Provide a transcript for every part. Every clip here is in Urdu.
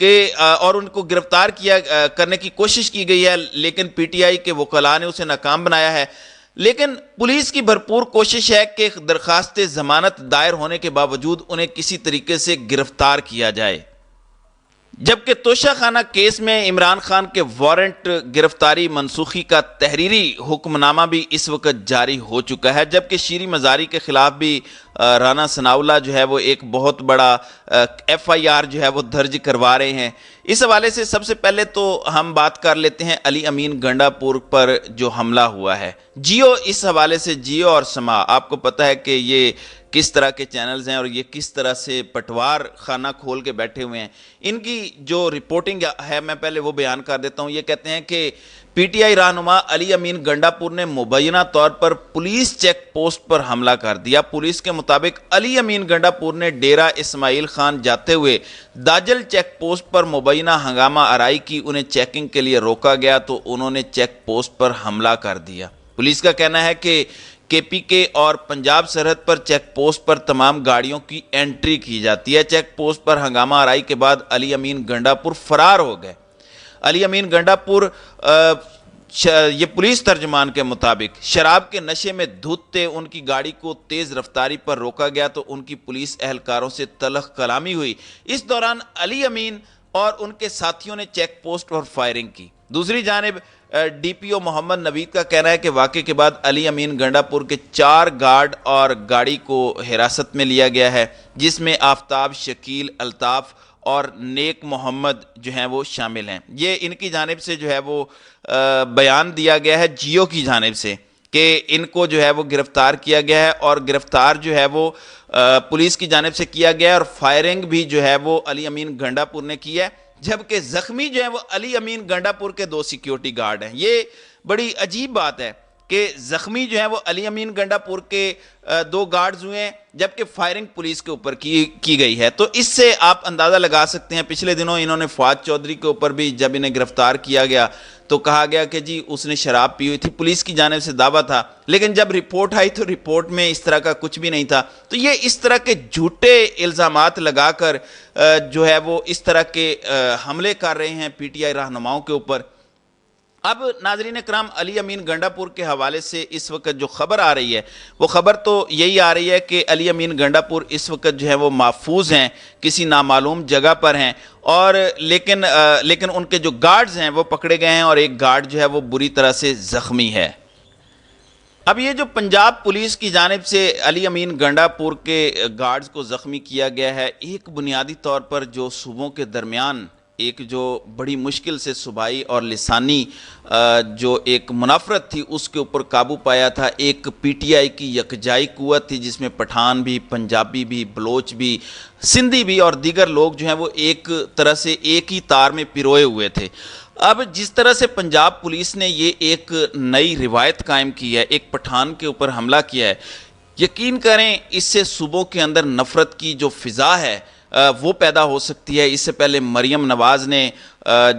کہ اور ان کو گرفتار کیا کرنے کی کوشش کی گئی ہے، لیکن پی ٹی آئی کے وکلاء نے اسے ناکام بنایا ہے۔ لیکن پولیس کی بھرپور کوشش ہے کہ درخواست ضمانت دائر ہونے کے باوجود انہیں کسی طریقے سے گرفتار کیا جائے۔ جبکہ توشہ خانہ کیس میں عمران خان کے وارنٹ گرفتاری منسوخی کا تحریری حکم نامہ بھی اس وقت جاری ہو چکا ہے، جبکہ شیریں مزاری کے خلاف بھی رانا ثناءاللہ جو ہے وہ ایک بہت بڑا ایف آئی آر جو ہے وہ درج کروا رہے ہیں۔ اس حوالے سے سب سے پہلے تو ہم بات کر لیتے ہیں علی امین گنڈا پور پر جو حملہ ہوا ہے۔ جیو اس حوالے سے، جیو اور سما، آپ کو پتہ ہے کہ یہ کس طرح کے چینلز ہیں اور یہ کس طرح سے پٹوار خانہ کھول کے بیٹھے ہوئے ہیں۔ ان کی جو رپورٹنگ ہے میں پہلے وہ بیان کر دیتا ہوں۔ یہ کہتے ہیں کہ پی ٹی آئی رہنما علی امین گنڈا پور نے مبینہ طور پر پولیس چیک پوسٹ پر حملہ کر دیا۔ پولیس کے مطابق علی امین گنڈا پور نے ڈیرہ اسماعیل خان جاتے ہوئے داجل چیک پوسٹ پر مبینہ ہنگامہ آرائی کی، انہیں چیکنگ کے لیے روکا گیا تو انہوں نے چیک پوسٹ پر حملہ کر دیا۔ پولیس کا کہنا ہے کہ کے پی کے اور پنجاب سرحد پر چیک پوسٹ پر تمام گاڑیوں کی انٹری کی جاتی ہے۔ چیک پوسٹ پر ہنگامہ آرائی کے بعد علی امین گنڈا پور فرار ہو گئے۔ علی امین گنڈا پور یہ پولیس ترجمان کے مطابق شراب کے نشے میں دھوتے ان کی گاڑی کو تیز رفتاری پر روکا گیا تو ان کی پولیس اہلکاروں سے تلخ کلامی ہوئی۔ اس دوران علی امین اور ان کے ساتھیوں نے چیک پوسٹ پر فائرنگ کی۔ دوسری جانب ڈی پی او محمد نوید کا کہنا ہے کہ واقعے کے بعد علی امین گنڈا پور کے 4 گارڈ اور گاڑی کو حراست میں لیا گیا ہے، جس میں آفتاب، شکیل، الطاف اور نیک محمد جو ہیں وہ شامل ہیں۔ یہ ان کی جانب سے جو ہے وہ بیان دیا گیا ہے جیو کی جانب سے کہ ان کو جو ہے وہ گرفتار کیا گیا ہے، اور گرفتار جو ہے وہ پولیس کی جانب سے کیا گیا ہے، اور فائرنگ بھی جو ہے وہ علی امین گنڈا پور نے کی ہے، جبکہ زخمی جو ہے وہ علی امین گنڈا پور کے 2 سیکیورٹی گارڈ ہیں۔ یہ بڑی عجیب بات ہے کہ زخمی جو ہیں وہ علی امین گنڈا پور کے 2 گارڈز ہوئے ہیں، جبکہ فائرنگ پولیس کے اوپر کی گئی ہے۔ تو اس سے آپ اندازہ لگا سکتے ہیں، پچھلے دنوں انہوں نے فواد چودھری کے اوپر بھی جب انہیں گرفتار کیا گیا تو کہا گیا کہ جی اس نے شراب پی ہوئی تھی، پولیس کی جانب سے دعویٰ تھا، لیکن جب رپورٹ آئی تو رپورٹ میں اس طرح کا کچھ بھی نہیں تھا۔ تو یہ اس طرح کے جھوٹے الزامات لگا کر جو ہے وہ اس طرح کے حملے کر رہے ہیں پی ٹی آئی رہنماؤں کے اوپر۔ اب ناظرین اکرام، علی امین گنڈا پور کے حوالے سے اس وقت جو خبر آ رہی ہے وہ خبر تو یہی آ رہی ہے کہ علی امین گنڈا پور اس وقت جو ہے وہ محفوظ ہیں، کسی نامعلوم جگہ پر ہیں، اور لیکن ان کے جو گارڈز ہیں وہ پکڑے گئے ہیں، اور ایک گارڈ جو ہے وہ بری طرح سے زخمی ہے۔ اب یہ جو پنجاب پولیس کی جانب سے علی امین گنڈا پور کے گارڈز کو زخمی کیا گیا ہے، ایک بنیادی طور پر جو صوبوں کے درمیان ایک جو بڑی مشکل سے صوبائی اور لسانی جو ایک منافرت تھی اس کے اوپر قابو پایا تھا۔ ایک پی ٹی آئی کی یکجائی قوت تھی جس میں پٹھان بھی، پنجابی بھی، بلوچ بھی، سندھی بھی اور دیگر لوگ جو ہیں وہ ایک طرح سے ایک ہی تار میں پروئے ہوئے تھے۔ اب جس طرح سے پنجاب پولیس نے یہ ایک نئی روایت قائم کی ہے، ایک پٹھان کے اوپر حملہ کیا ہے، یقین کریں اس سے صوبوں کے اندر نفرت کی جو فضا ہے وہ پیدا ہو سکتی ہے۔ اس سے پہلے مریم نواز نے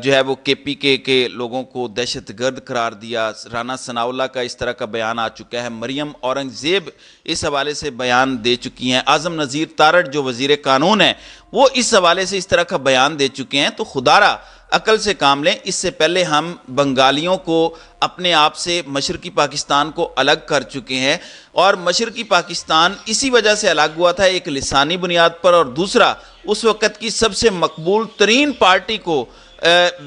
جو ہے وہ کے پی کے لوگوں کو دہشت گرد قرار دیا، رانا ثناءاللہ کا اس طرح کا بیان آ چکا ہے، مریم اورنگزیب اس حوالے سے بیان دے چکی ہیں، اعظم نذیر تارڑ جو وزیر قانون ہیں وہ اس حوالے سے اس طرح کا بیان دے چکے ہیں۔ تو خدا را عقل سے کام لیں۔ اس سے پہلے ہم بنگالیوں کو اپنے آپ سے مشرقی پاکستان کو الگ کر چکے ہیں، اور مشرقی پاکستان اسی وجہ سے الگ ہوا تھا، ایک لسانی بنیاد پر، اور دوسرا اس وقت کی سب سے مقبول ترین پارٹی کو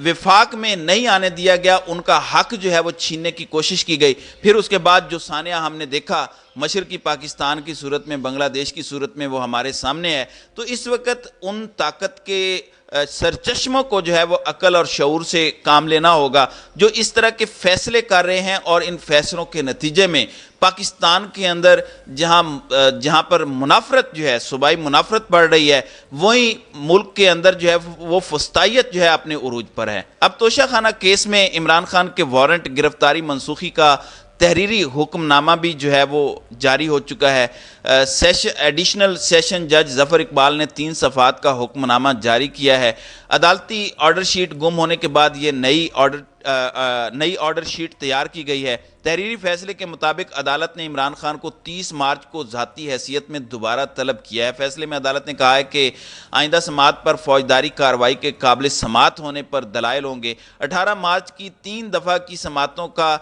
وفاق میں نہیں آنے دیا گیا، ان کا حق جو ہے وہ چھیننے کی کوشش کی گئی۔ پھر اس کے بعد جو سانحہ ہم نے دیکھا مشرقی پاکستان کی صورت میں، بنگلہ دیش کی صورت میں، وہ ہمارے سامنے ہے۔ تو اس وقت ان طاقت کے سرچشموں کو جو ہے وہ عقل اور شعور سے کام لینا ہوگا جو اس طرح کے فیصلے کر رہے ہیں، اور ان فیصلوں کے نتیجے میں پاکستان کے اندر جہاں پر منافرت جو ہے، صوبائی منافرت بڑھ رہی ہے، وہیں ملک کے اندر جو ہے وہ فسطائیت جو ہے اپنے عروج پر ہے۔ اب توشہ خانہ کیس میں عمران خان کے وارنٹ گرفتاری منسوخی کا تحریری حکم نامہ بھی جو ہے وہ جاری ہو چکا ہے۔ ایڈیشنل سیشن جج ظفر اقبال نے 3 صفحات کا حکم نامہ جاری کیا ہے۔ عدالتی آرڈر شیٹ گم ہونے کے بعد یہ نئی آرڈر شیٹ تیار کی گئی ہے۔ تحریری فیصلے کے مطابق عدالت نے عمران خان کو 30 مارچ کو ذاتی حیثیت میں دوبارہ طلب کیا ہے۔ فیصلے میں عدالت نے کہا ہے کہ آئندہ سماعت پر فوجداری کارروائی کے قابل سماعت ہونے پر دلائل ہوں گے۔ 18 مارچ کی 3 دفعہ کی سماعتوں کا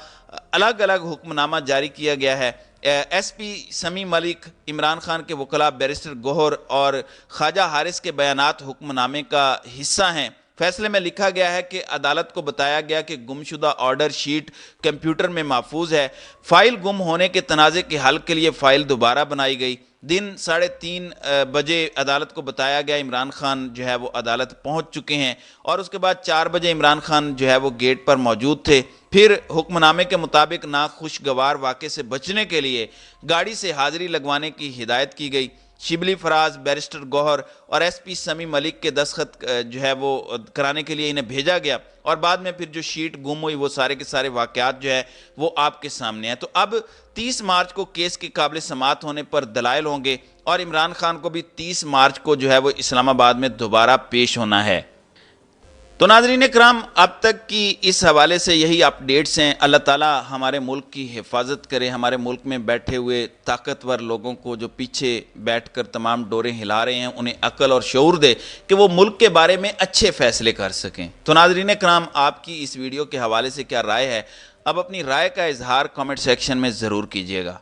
الگ الگ حکم نامہ جاری کیا گیا ہے۔ ایس پی سمیع ملک، عمران خان کے وکلاء بیرسٹر گوہر اور خواجہ حارث کے بیانات حکم نامے کا حصہ ہیں۔ فیصلے میں لکھا گیا ہے کہ عدالت کو بتایا گیا کہ گمشدہ آرڈر شیٹ کمپیوٹر میں محفوظ ہے۔ فائل گم ہونے کے تنازع کے حل کے لیے فائل دوبارہ بنائی گئی۔ دن 3:30 بجے عدالت کو بتایا گیا عمران خان جو ہے وہ عدالت پہنچ چکے ہیں، اور اس کے بعد 4 بجے عمران خان جو ہے وہ گیٹ پر موجود تھے۔ پھر حکم نامے کے مطابق ناخوشگوار واقعے سے بچنے کے لیے گاڑی سے حاضری لگوانے کی ہدایت کی گئی۔ شبلی فراز، بیرسٹر گوہر اور ایس پی سمیع ملک کے دستخط جو ہے وہ کرانے کے لیے انہیں بھیجا گیا، اور بعد میں پھر جو شیٹ گم ہوئی وہ سارے کے سارے واقعات جو ہے وہ آپ کے سامنے ہیں۔ تو اب 30 مارچ کو کیس کے قابل سماعت ہونے پر دلائل ہوں گے، اور عمران خان کو بھی 30 مارچ کو جو ہے وہ اسلام آباد میں دوبارہ پیش ہونا ہے۔ تو ناظرین کرام، اب تک کی اس حوالے سے یہی اپڈیٹس ہیں۔ اللہ تعالی ہمارے ملک کی حفاظت کرے، ہمارے ملک میں بیٹھے ہوئے طاقتور لوگوں کو جو پیچھے بیٹھ کر تمام ڈوریں ہلا رہے ہیں انہیں عقل اور شعور دے کہ وہ ملک کے بارے میں اچھے فیصلے کر سکیں۔ تو ناظرین کرام، آپ کی اس ویڈیو کے حوالے سے کیا رائے ہے؟ اب اپنی رائے کا اظہار کامنٹ سیکشن میں ضرور کیجیے گا۔